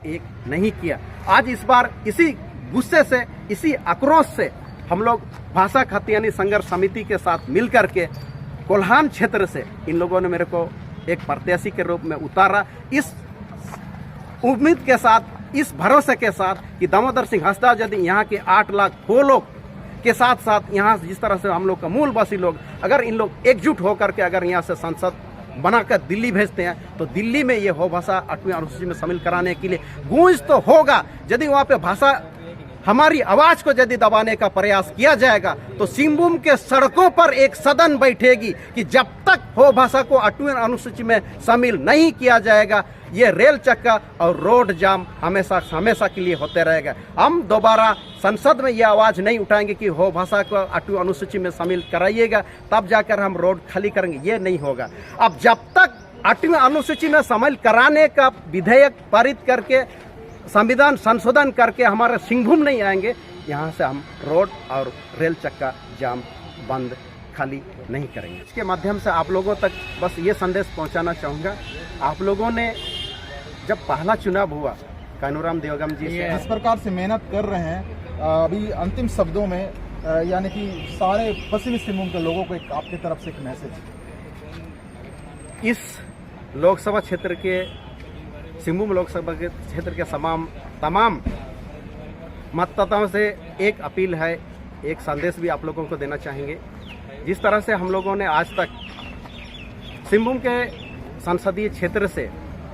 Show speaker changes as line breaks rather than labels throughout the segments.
एक नहीं किया। आज इस बार इसी गुस्से से, इसी आक्रोश से हम लोग भाषा खतियानी संघर्ष समिति के साथ मिलकर के कोल्हान क्षेत्र से इन लोगों ने मेरे को एक प्रत्याशी के रूप में उतारा, इस उम्मीद के साथ, इस भरोसे के साथ कि दामोदर सिंह हंसदा यदि यहाँ के 8 लाख हो लोग के साथ साथ यहाँ जिस तरह से हम लोग का मूलवासी लोग, अगर इन लोग एकजुट होकर के अगर यहाँ से संसद बनाकर दिल्ली भेजते हैं तो दिल्ली में ये हो भाषा 8वीं अनुसूची में शामिल कराने के लिए गूंज तो होगा। यदि वहाँ पे भाषा हमारी आवाज को यदि दबाने का प्रयास किया जाएगा तो सिंहभूम के सड़कों पर एक सदन बैठेगी कि जब तक हो भाषा को 8वीं अनुसूची में शामिल नहीं किया जाएगा ये रेल चक्का और रोड जाम हमेशा हमेशा के लिए होते रहेगा। हम दोबारा संसद में ये आवाज नहीं उठाएंगे कि हो भाषा को 8वीं अनुसूची में शामिल कराइएगा तब जाकर हम रोड खाली करेंगे, ये नहीं होगा। अब जब तक 8वीं अनुसूची में शामिल कराने का विधेयक पारित करके संविधान संशोधन करके हमारे सिंहभूम नहीं आएंगे, यहाँ से हम रोड और रेल चक्का जाम बंद खाली नहीं करेंगे। इसके माध्यम से आप लोगों तक बस ये संदेश पहुँचाना चाहूँगा, आप लोगों ने जब पहला चुनाव हुआ कानूराम देवगम जी से
इस प्रकार से मेहनत कर रहे हैं, अभी अंतिम शब्दों में यानी कि सारे पश्चिमी सिंहभूम के लोगों को एक आपकी तरफ से एक मैसेज।
इस लोकसभा क्षेत्र के सिंहभूम लोकसभा के क्षेत्र के तमाम मतदाताओं से एक अपील है, एक संदेश भी आप लोगों को देना चाहेंगे। जिस तरह से हम लोगों ने आज तक सिंहभूम के संसदीय क्षेत्र से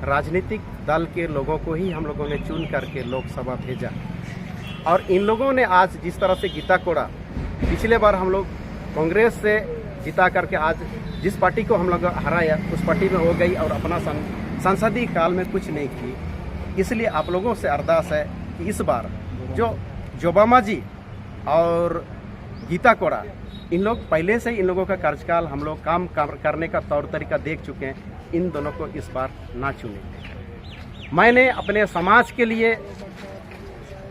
राजनीतिक दल के लोगों को ही हम लोगों ने चुन करके लोकसभा भेजा और इन लोगों ने आज जिस तरह से गीता कोड़ा, पिछले बार हम लोग कांग्रेस से जीता करके आज जिस पार्टी को हम लोग हराया उस पार्टी में हो गई और अपना संसदीय काल में कुछ नहीं की। इसलिए आप लोगों से अरदास है कि इस बार जो जोबामा जी और गीता कोड़ा, इन लोग पहले से इन लोगों का कार्यकाल हम लोग काम करने का तौर तरीका देख चुके हैं, इन दोनों को इस बार ना चुने। मैंने अपने समाज के लिए,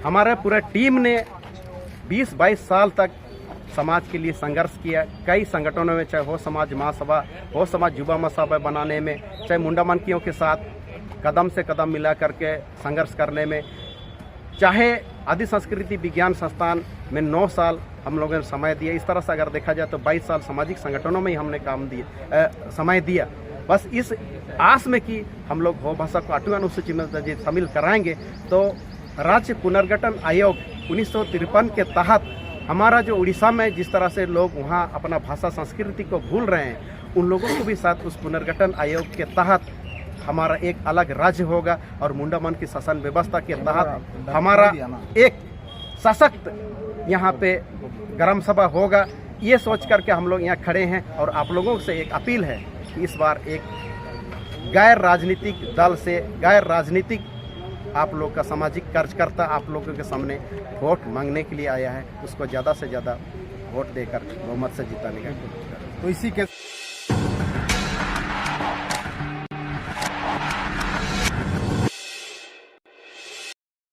हमारे पूरे टीम ने 20-22 साल तक समाज के लिए संघर्ष किया। कई संगठनों में, चाहे हो समाज महासभा, हो समाज युवा महासभा बनाने में, चाहे मुंडा मनकियों के साथ कदम से कदम मिला करके संघर्ष करने में, चाहे आदि संस्कृति विज्ञान संस्थान में 9 साल हम लोगों ने समय दिया। इस तरह से अगर देखा जाए तो 22 साल सामाजिक संगठनों में ही हमने समय दिया, बस इस आस में कि हम लोग हो भाषा को 8वीं अनुसूची में शामिल कराएंगे तो राज्य पुनर्गठन आयोग 1953 के तहत हमारा जो उड़ीसा में जिस तरह से लोग वहाँ अपना भाषा संस्कृति को भूल रहे हैं, उन लोगों को भी साथ उस पुनर्गठन आयोग के तहत हमारा एक अलग राज्य होगा और मुंडा मन की शासन व्यवस्था के तहत हमारा एक सशक्त यहाँ पे ग्राम सभा होगा। ये सोच करके हम लोग यहाँ खड़े हैं और आप लोगों से एक अपील है कि इस बार एक गैर राजनीतिक दल से, गैर राजनीतिक आप लोग का सामाजिक कार्यकर्ता आप लोगों के सामने वोट मांगने के लिए आया है, उसको ज़्यादा से ज़्यादा वोट देकर बहुमत से जिताने का कोशिश करें।
तो इसी के